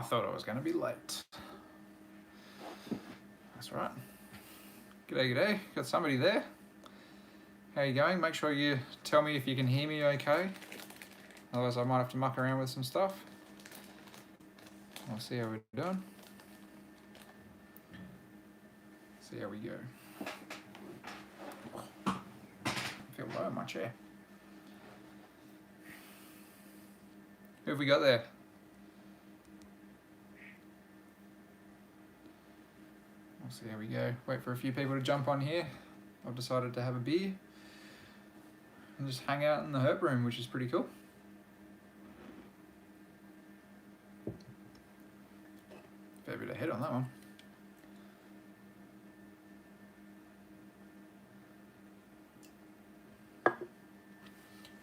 I thought I was going to be late. That's right. G'day, g'day. Got somebody there. How you going? Make sure you tell me if you can hear me okay. Otherwise I might have to muck around with some stuff. We'll see how we're doing. See how we go. I feel low in my chair. Who have we got there? We'll see how we go. Wait for a few people to jump on here. I've decided to have a beer and just hang out in the herb room, which is pretty cool. Fair bit ahead on that one.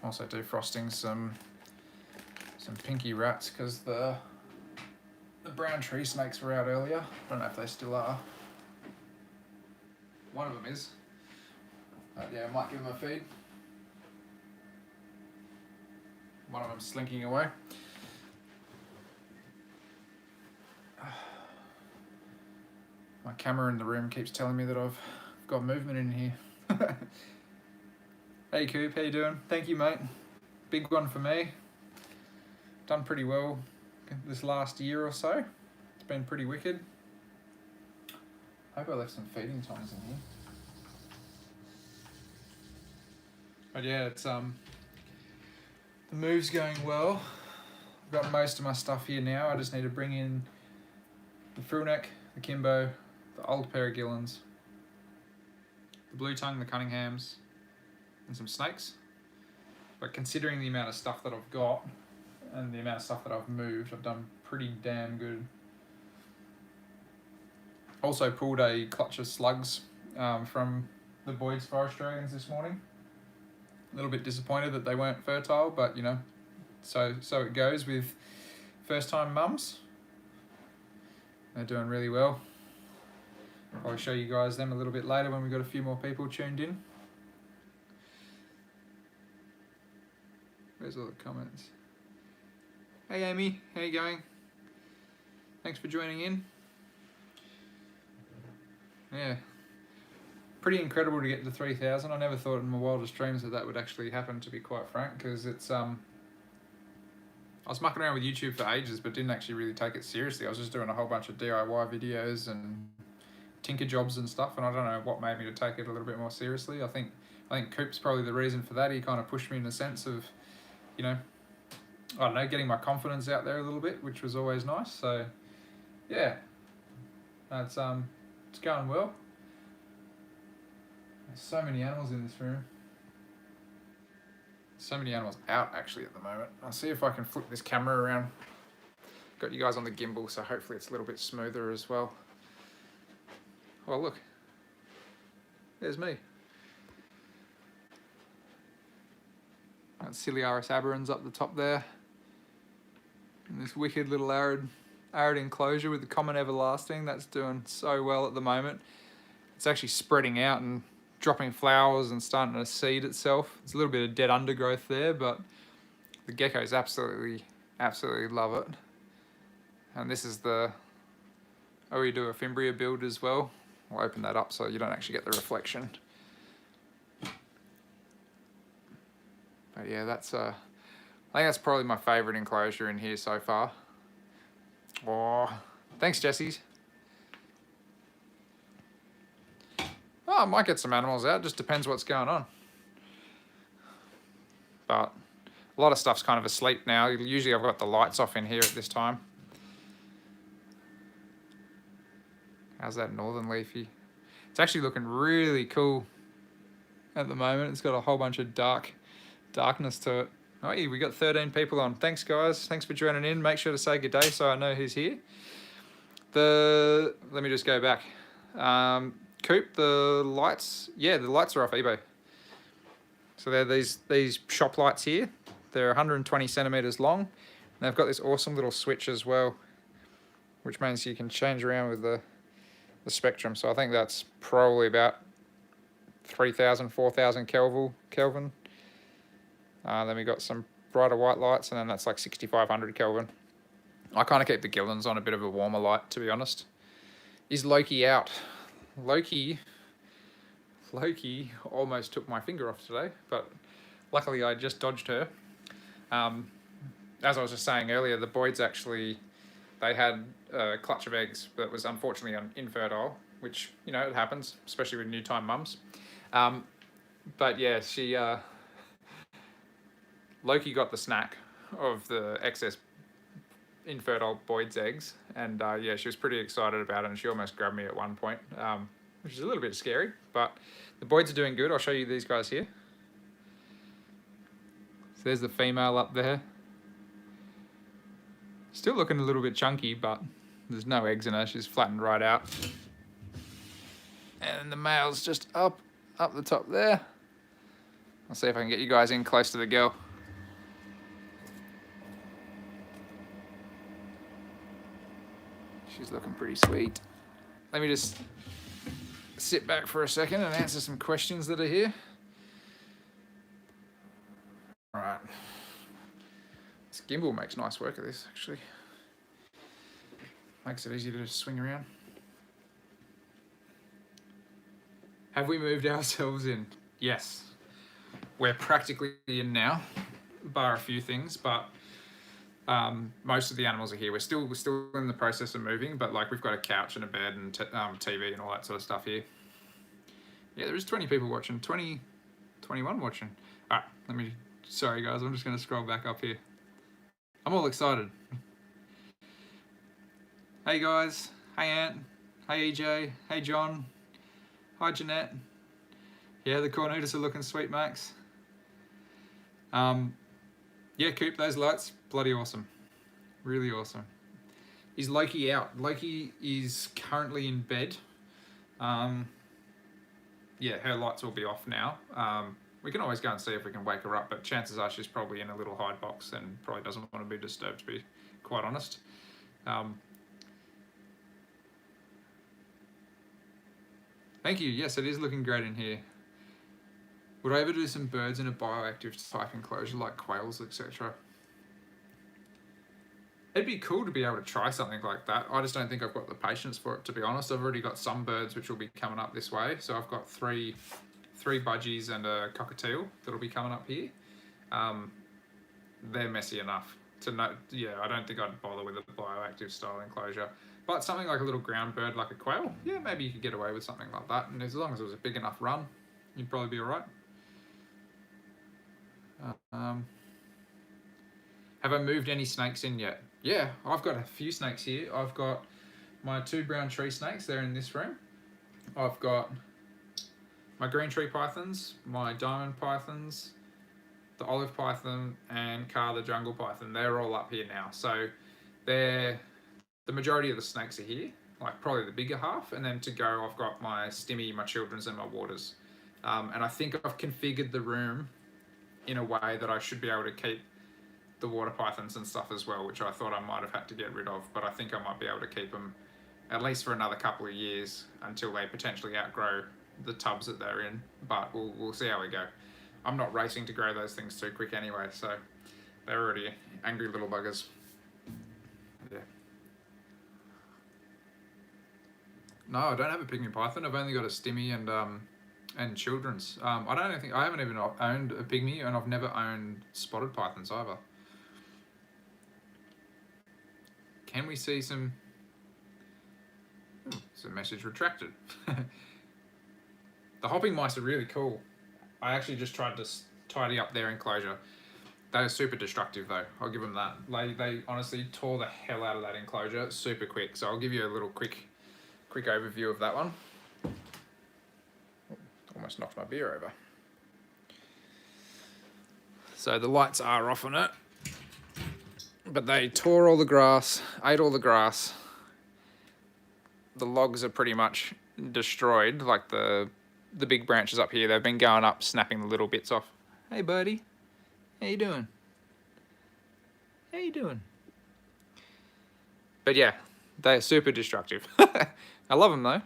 Also defrosting some pinky rats because the brown tree snakes were out earlier. I don't know if they still are. One of them is. But yeah, I might give them a feed. One of them's slinking away. My camera in the room keeps telling me that I've got movement in here. Hey Coop, how you doing? Thank you, mate. Big one for me. Done pretty well this last year or so. It's been pretty wicked. Hope I left some feeding times in here. But yeah, it's the move's going well. I've got most of my stuff here now. I just need to bring in the frill neck, the Kimbo, the old pair of Gillens, the blue tongue, the Cunninghams, and some snakes. But considering the amount of stuff that I've got and the amount of stuff that I've moved, I've done pretty damn good. Also pulled a clutch of slugs from the Boyd's Forest Dragons this morning. A little bit disappointed that they weren't fertile, but you know, so it goes with first time mums. They're doing really well. I'll show you guys them a little bit later when we've got a few more people tuned in. Where's all the comments? Hey Amy, how you going? Thanks for joining in. Yeah, pretty incredible to get to 3,000. I never thought in my wildest dreams that would actually happen, to be quite frank, because it's I was mucking around with YouTube for ages but didn't actually really take it seriously. I was just doing a whole bunch of DIY videos and tinker jobs and stuff, and I don't know what made me to take it a little bit more seriously. I think Coop's probably the reason for that. He kind of pushed me in the sense of, you know, I don't know, getting my confidence out there a little bit, which was always nice. So yeah, it's going well. There's so many animals in this room. So many animals out actually at the moment. I'll see if I can flip this camera around. Got you guys on the gimbal, so hopefully it's a little bit smoother as well. Oh look, there's me. Got Ciliaris aberrans up the top there. And this wicked little arid enclosure with the common everlasting. That's doing so well at the moment. It's actually spreading out and dropping flowers and starting to seed itself. It's a little bit of dead undergrowth there, but the geckos absolutely love it. And this is the Oedo Fimbria build as well. I'll open that up so you don't actually get the reflection. But yeah, that's I think that's probably my favourite enclosure in here so far. Oh, thanks Jessies. Oh, I might get some animals out, just depends what's going on. But a lot of stuff's kind of asleep now. Usually I've got the lights off in here at this time. How's that northern leafy? It's actually looking really cool at the moment. It's got a whole bunch of darkness to it. Oh, yeah, we got 13 people on. Thanks guys, thanks for joining in. Make sure to say good day so I know who's here. Let me just go back. Coop, the lights are off eBay. So they're these shop lights here. They're 120 centimeters long. And they've got this awesome little switch as well, which means you can change around with the spectrum. So I think that's probably about 3,000, 4,000 Kelvin. Then we got some brighter white lights, and then that's like 6,500 Kelvin I kind of keep the Gillens on a bit of a warmer light, to be honest. Is Loki out? Loki almost took my finger off today, but luckily I just dodged her. As I was just saying earlier, the Boyds actually, they had a clutch of eggs that was unfortunately infertile, which, you know, it happens, especially with new-time mums. But yeah, Loki got the snack of the excess infertile Boyd's eggs, and yeah, she was pretty excited about it, and she almost grabbed me at one point, which is a little bit scary, but the Boyds are doing good. I'll show you these guys here. So there's the female up there. Still looking a little bit chunky, but there's no eggs in her. She's flattened right out. And the male's just up the top there. I'll see if I can get you guys in close to the girl. She's looking pretty sweet. Let me just sit back for a second and answer some questions that are here. All right. This gimbal makes nice work of this, actually. Makes it easy to just swing around. Have we moved ourselves in? Yes. We're practically in now, bar a few things, but most of the animals are here. We're still in the process of moving, but like we've got a couch and a bed and TV and all that sort of stuff here. Yeah, there is 20 people watching, 21 watching. All right, sorry guys, I'm just gonna scroll back up here. I'm all excited. Hey guys, hey Ant, hey EJ, hey John, hi Jeanette. Yeah, the cornutas are looking sweet, Max. Yeah, Coop, those lights, bloody awesome. Really awesome. Is Loki out? Loki is currently in bed. Yeah, her lights will be off now. We can always go and see if we can wake her up, but chances are she's probably in a little hide box and probably doesn't want to be disturbed, to be quite honest. Thank you. Yes, it is looking great in here. Would I ever do some birds in a bioactive type enclosure like quails, etc.? It'd be cool to be able to try something like that. I just don't think I've got the patience for it, to be honest. I've already got some birds which will be coming up this way. So I've got three budgies and a cockatiel that'll be coming up here. They're messy enough to know. Yeah, I don't think I'd bother with a bioactive style enclosure. But something like a little ground bird like a quail, yeah, maybe you could get away with something like that. And as long as it was a big enough run, you'd probably be all right. Have I moved any snakes in yet? Yeah, I've got a few snakes here. I've got my 2 brown tree snakes, they're in this room. I've got my green tree pythons, my diamond pythons, the olive python, and Car the jungle python. They're all up here now. So the majority of the snakes are here, like probably the bigger half. And then to go, I've got my stimmy, my children's, and my waters. And I think I've configured the room in a way that I should be able to keep the water pythons and stuff as well, which I thought I might have had to get rid of, but I think I might be able to keep them at least for another couple of years until they potentially outgrow the tubs that they're in, but we'll see how we go. I'm not racing to grow those things too quick anyway, so they're already angry little buggers. Yeah. No, I don't have a pygmy python. I've only got a stimmy and children's. I haven't even owned a pygmy, and I've never owned spotted pythons either. Can we see some? It's a message retracted. The hopping mice are really cool. I actually just tried to tidy up their enclosure. They are super destructive though. I'll give them that. They honestly tore the hell out of that enclosure super quick. So I'll give you a little quick overview of that one. Almost knocked my beer over. So the lights are off on it, but they tore all the grass, ate all the grass. The logs are pretty much destroyed, like the big branches up here. They've been going up, snapping the little bits off. Hey buddy, how you doing? How you doing? But yeah, they're super destructive. I love them though.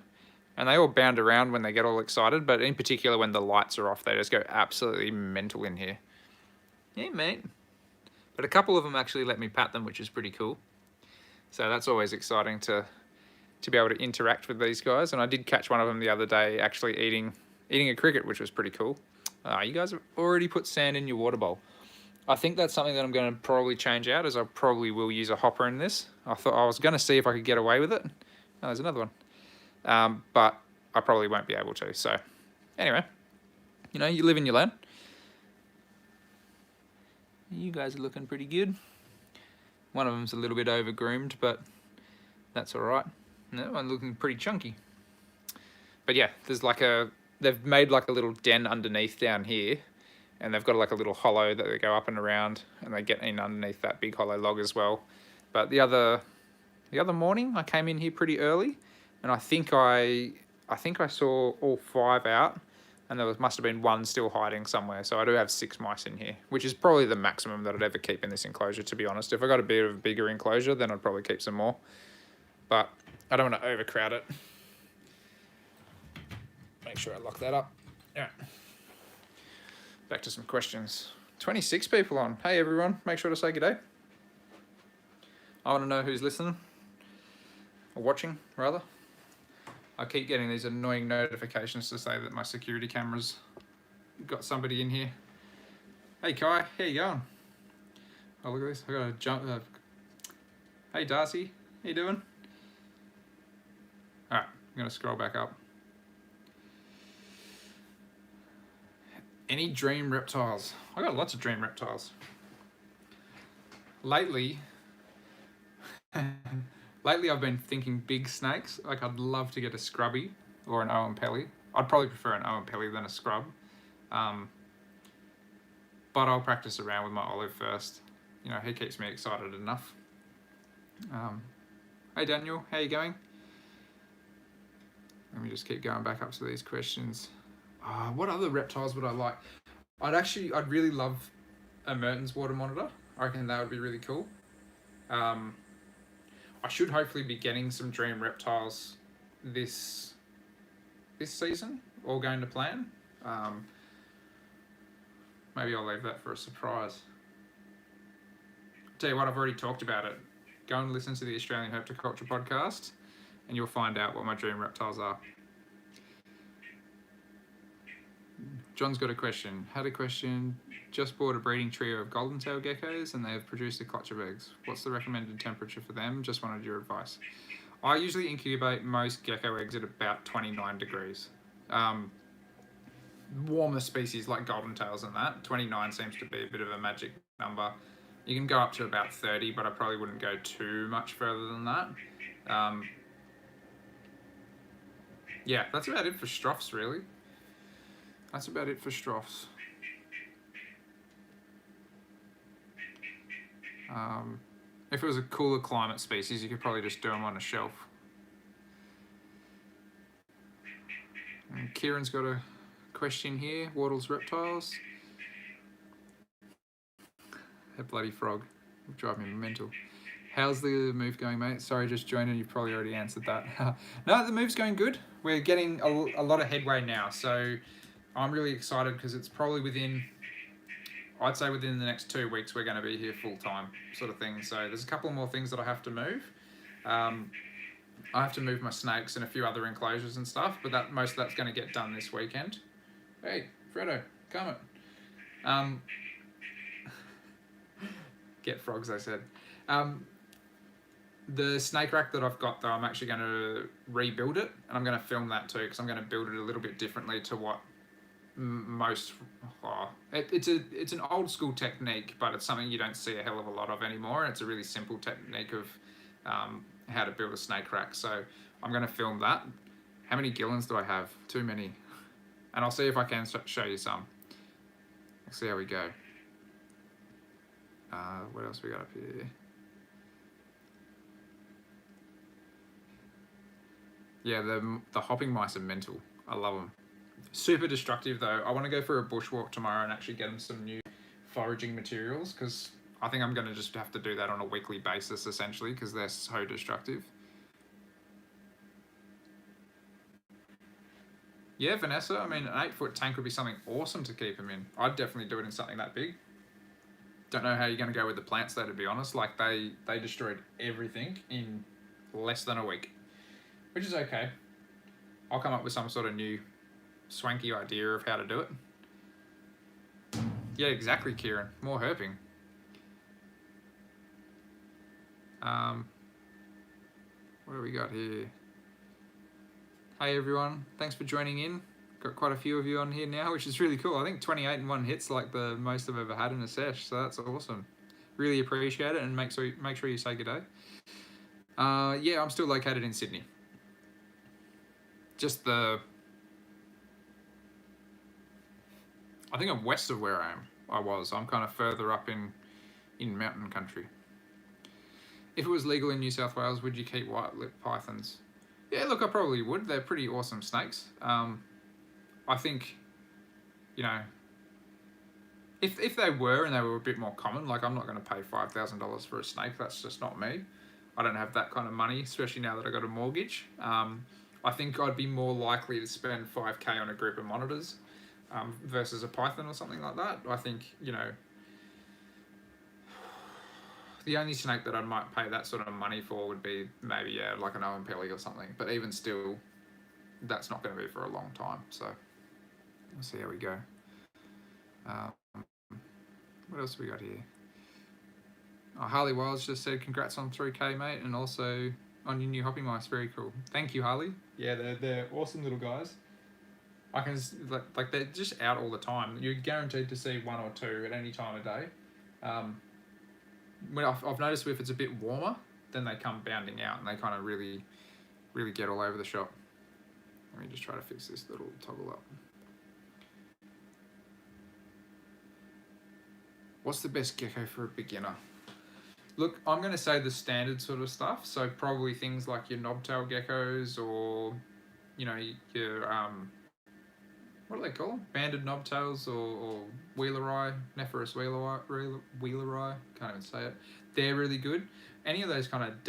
And they all bound around when they get all excited, but in particular when the lights are off, they just go absolutely mental in here. Hey, mate. But a couple of them actually let me pat them, which is pretty cool. So that's always exciting to be able to interact with these guys. And I did catch one of them the other day actually eating a cricket, which was pretty cool. You guys have already put sand in your water bowl. I think that's something that I'm going to probably change out, as I probably will use a hopper in this. I thought I was going to see if I could get away with it. Oh, there's another one. But I probably won't be able to. So anyway, you know, you live and you learn. You guys are looking pretty good. One of them's a little bit over-groomed, but that's all right. No, I'm looking pretty chunky. But yeah, there's like they've made like a little den underneath down here, and they've got like a little hollow that they go up and around, and they get in underneath that big hollow log as well. But the other morning, I came in here pretty early, and I think I saw all 5 out, and there must have been 1 still hiding somewhere. So I do have 6 mice in here, which is probably the maximum that I'd ever keep in this enclosure, to be honest. If I got a bit of a bigger enclosure, then I'd probably keep some more. But I don't want to overcrowd it. Make sure I lock that up. Yeah. Back to some questions. 26 people on. Hey everyone, make sure to say good day. I want to know who's listening, or watching rather. I keep getting these annoying notifications to say that my security camera's got somebody in here. Hey Kai, how you going? Oh, look at this. I got to jump. Hey Darcy, how you doing? All right, I'm going to scroll back up. Any dream reptiles? I got lots of dream reptiles. Lately, I've been thinking big snakes. Like, I'd love to get a scrubby or an Oampelli. I'd probably prefer an Oampelli than a scrub. But I'll practice around with my olive first. You know, he keeps me excited enough. Hey Daniel, how you going? Let me just keep going back up to these questions. What other reptiles would I like? I'd really love a Mertens water monitor. I reckon that would be really cool. I should hopefully be getting some dream reptiles this season, all going to plan. Maybe I'll leave that for a surprise. Tell you what, I've already talked about it. Go and listen to the Australian Herpetoculture podcast, and you'll find out what my dream reptiles are. John's got a question. Had a question. Just bought a breeding trio of golden tail geckos, and they have produced a clutch of eggs. What's the recommended temperature for them? Just wanted your advice. I usually incubate most gecko eggs at about 29 degrees. Warmer species like golden tails and that, 29 seems to be a bit of a magic number. You can go up to about 30, but I probably wouldn't go too much further than that. Yeah, that's about it for Strophs, really. That's about it for Strophs. If it was a cooler climate species, you could probably just do them on a shelf. And Kieran's got a question here. Wardle's reptiles. That bloody frog will drive me mental. How's the move going, mate? Sorry, just joined in. You've probably already answered that. No, the move's going good. We're getting a lot of headway now, so I'm really excited because it's probably I'd say within the next 2 weeks we're going to be here full time, sort of thing. So there's a couple more things that I have to move. I have to move my snakes and a few other enclosures and stuff, but most of that's going to get done this weekend. Hey, Fredo, come on. Get frogs, I said. The snake rack that I've got, though, I'm actually going to rebuild it, and I'm going to film that too, because I'm going to build it a little bit differently to what most... it's an old school technique, but it's something you don't see a hell of a lot of anymore, and it's a really simple technique of how to build a snake rack. So I'm going to film that. How many gillons do I have? Too many. And I'll see if I can show you some. We'll see how we go. What else we got up here? Yeah, the hopping mice are mental. I love them. Super destructive though. I want to go for a bushwalk tomorrow and actually get them some new foraging materials, because I think I'm going to just have to do that on a weekly basis essentially, because they're so destructive. Yeah, Vanessa, I mean, an 8-foot tank would be something awesome to keep them in. I'd definitely do it in something that big. Don't know how you're going to go with the plants though, to be honest. Like they destroyed everything in less than a week, which is okay. I'll come up with some sort of new swanky idea of how to do it. Yeah, exactly, Kieran. More herping. What do we got here? Hey everyone, thanks for joining in. Got quite a few of you on here now, which is really cool. I think 28 and 1 hits like the most I've ever had in a sesh, so that's awesome. Really appreciate it, and make sure you say good day. Yeah, I'm still located in Sydney. Just I think I'm west of where I'm kind of further up in mountain country. If it was legal in New South Wales, would you keep white-lipped pythons? Yeah, look, I probably would. They're pretty awesome snakes. I think, you know, if they were and they were a bit more common, like I'm not going to pay $5,000 for a snake. That's just not me. I don't have that kind of money, especially now that I got a mortgage. I think I'd be more likely to spend $5K on a group of monitors versus a python or something like that. I think, you know, the only snake that I might pay that sort of money for would be maybe, yeah, like an Owen Pelly or something. But even still, that's not going to be for a long time. So we'll see how we go. What else have we got here? Oh, Harley Wiles just said congrats on 3K, mate, and also on your new hopping mice. Very cool. Thank you, Harley. Yeah, they're awesome little guys. I can like they're just out all the time. You're guaranteed to see one or two at any time of day. When I've noticed if it's a bit warmer, then they come bounding out and they kind of really get all over the shop. Let me just try to fix this little toggle up. What's the best gecko for a beginner? Look, I'm going to say the standard sort of stuff. So probably things like your knobtail geckos or, you know, your, what do they call them? Banded knobtails or wheelerai, Nephrus wheelerai, can't even say it. They're really good. Any of those kind of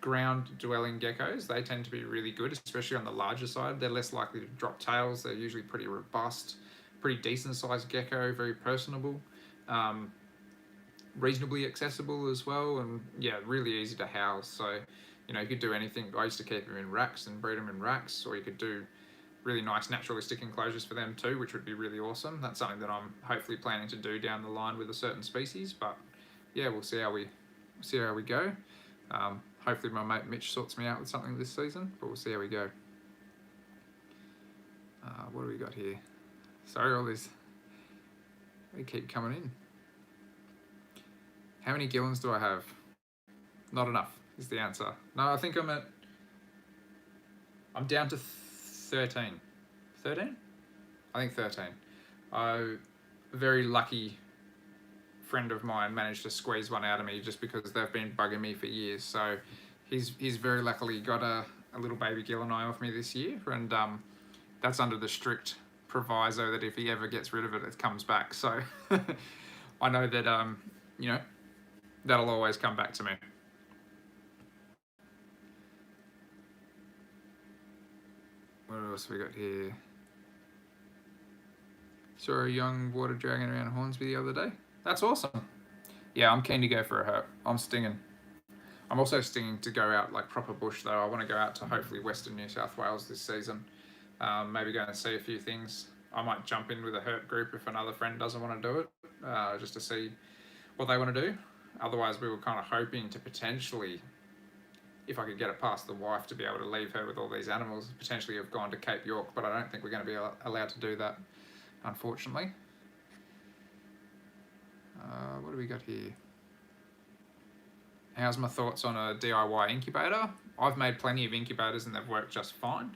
ground dwelling geckos, they tend to be really good, especially on the larger side. They're less likely to drop tails. They're usually pretty robust, pretty decent sized gecko, very personable, reasonably accessible as well, and yeah, really easy to house. So, you know, you could do anything. I used to keep them in racks and breed them in racks, or you could do really nice naturalistic enclosures for them too, which would be really awesome. That's something that I'm hopefully planning to do down the line with a certain species, but yeah, we'll see how we go. Hopefully my mate Mitch sorts me out with something this season, but we'll see how we go. What do we got here? Sorry, all these, they keep coming in. How many gillons do I have? Not enough is the answer. No, I think I'm down to 13. 13? I think 13. A very lucky friend of mine managed to squeeze one out of me just because they've been bugging me for years. So he's very luckily got a little baby gillon eye off me this year, and that's under the strict proviso that if he ever gets rid of it, it comes back. So I know that you know, that'll always come back to me. What else we got here? Saw a young water dragon around Hornsby the other day. That's awesome. Yeah, I'm keen to go for a herp. I'm stinging. I'm also stinging to go out like proper bush though. I want to go out to hopefully Western New South Wales this season. Maybe go and see a few things. I might jump in with a herp group if another friend doesn't want to do it, just to see what they want to do. Otherwise, we were kind of hoping to potentially, if I could get it past the wife, to be able to leave her with all these animals, potentially have gone to Cape York, but I don't think we're going to be allowed to do that, unfortunately. What do we got here? How's my thoughts on a DIY incubator? I've made plenty of incubators and they've worked just fine.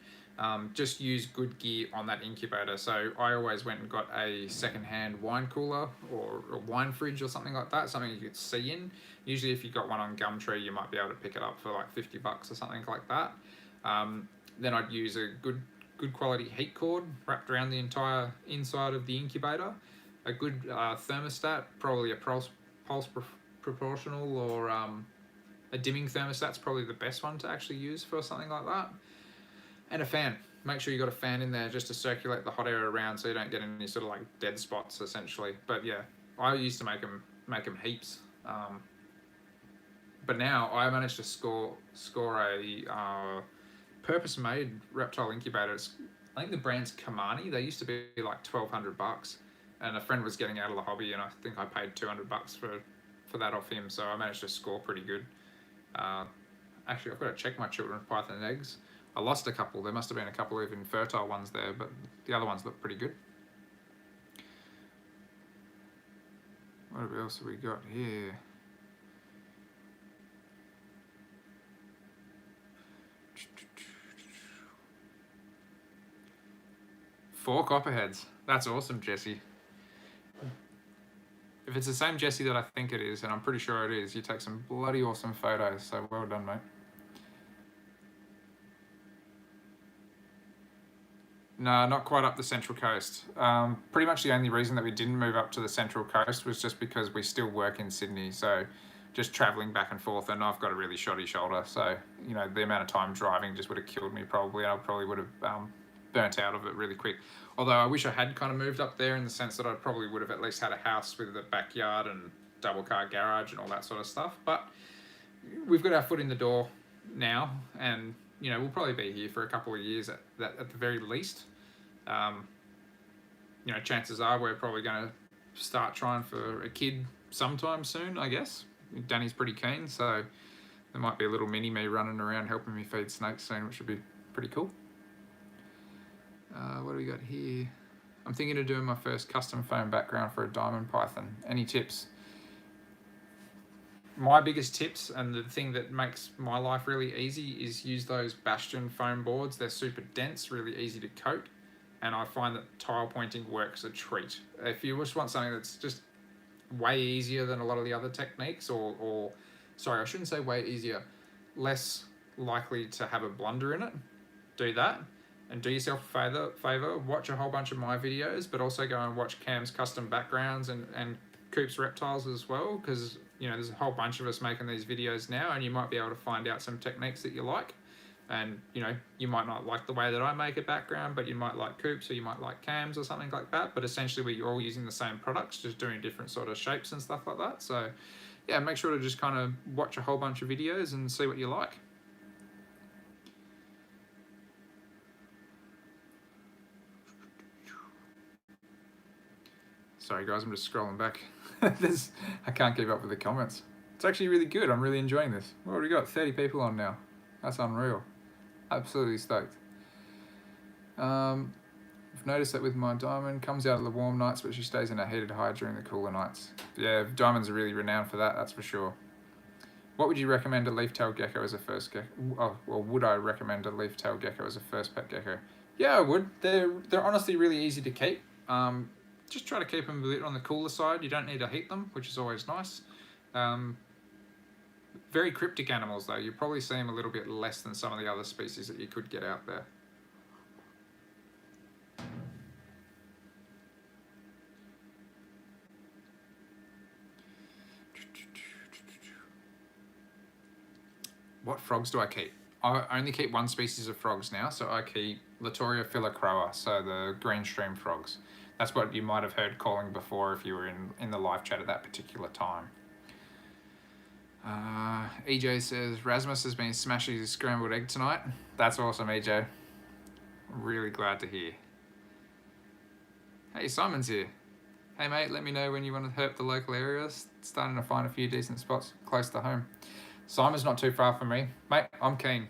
Just use good gear on that incubator. So I always went and got a second-hand wine cooler or a wine fridge or something like that, something you could see in. Usually if you got one on Gumtree, you might be able to pick it up for like $50 or something like that. Then I'd use a good quality heat cord wrapped around the entire inside of the incubator. A good thermostat, probably a pulse proportional or a dimming thermostat's probably the best one to actually use for something like that. And a fan. Make sure you got a fan in there just to circulate the hot air around so you don't get any sort of like dead spots essentially. But yeah, I used to make them heaps, but now I managed to score a purpose-made reptile incubator. I think the brand's Kamani. They used to be like $1,200, and a friend was getting out of the hobby, and I think I paid $200 for that off him. So I managed to score pretty good. Actually, I've got to check my children's python eggs. I lost a couple. There must have been a couple of infertile ones there, but the other ones look pretty good. What else have we got here? Four copperheads. That's awesome, Jesse. If it's the same Jesse that I think it is, and I'm pretty sure it is, you take some bloody awesome photos, so well done, mate. No, not quite up the Central Coast. Pretty much the only reason that we didn't move up to the Central Coast was just because we still work in Sydney, so just travelling back and forth, and I've got a really shoddy shoulder, so, you know, the amount of time driving just would have killed me probably, and I probably would have burnt out of it really quick. Although I wish I had kind of moved up there in the sense that I probably would have at least had a house with a backyard and double car garage and all that sort of stuff. But we've got our foot in the door now, and you know, we'll probably be here for a couple of years at the very least. You know, chances are we're probably going to start trying for a kid sometime soon, I guess. Danny's pretty keen, so there might be a little mini me running around helping me feed snakes soon, which would be pretty cool. What do we got here? I'm thinking of doing my first custom foam background for a diamond python. Any tips? My biggest tips, and the thing that makes my life really easy, is use those Bastion foam boards. They're super dense, really easy to coat, and I find that tile pointing works a treat. If you just want something that's just way easier than a lot of the other techniques, or sorry, I shouldn't say way easier, less likely to have a blunder in it, do that. And do yourself a favor, watch a whole bunch of my videos, but also go and watch Cam's custom backgrounds and Coop's reptiles as well, because you know there's a whole bunch of us making these videos now, and you might be able to find out some techniques that you like. And you know, you might not like the way that I make a background, but you might like Coop's, or you might like Cam's or something like that. But essentially we're all using the same products, just doing different sort of shapes and stuff like that. So yeah, make sure to just kind of watch a whole bunch of videos and see what you like. Sorry guys, I'm just scrolling back. I can't keep up with the comments. It's actually really good. I'm really enjoying this. What have we got? 30 people on now. That's unreal. Absolutely stoked. I've noticed that with my diamond, comes out of the warm nights, but she stays in a heated hide during the cooler nights. Yeah, diamonds are really renowned for that's for sure. What would you recommend a leaf-tailed gecko as a first gecko? Oh, well, would I recommend a leaf-tailed gecko as a first pet gecko? Yeah, I would. They're honestly really easy to keep. Just try to keep them a bit on the cooler side. You don't need to heat them, which is always nice. Very cryptic animals though. You probably see them a little bit less than some of the other species that you could get out there. What frogs do I keep? I only keep one species of frogs now, so I keep Latoria philocroa, so the green stream frogs. That's what you might have heard calling before if you were in the live chat at that particular time. EJ says, Rasmus has been smashing his scrambled egg tonight. That's awesome, EJ. Really glad to hear. Hey, Simon's here. Hey mate, let me know when you want to herp the local areas. Starting to find a few decent spots close to home. Simon's not too far from me. Mate, I'm keen.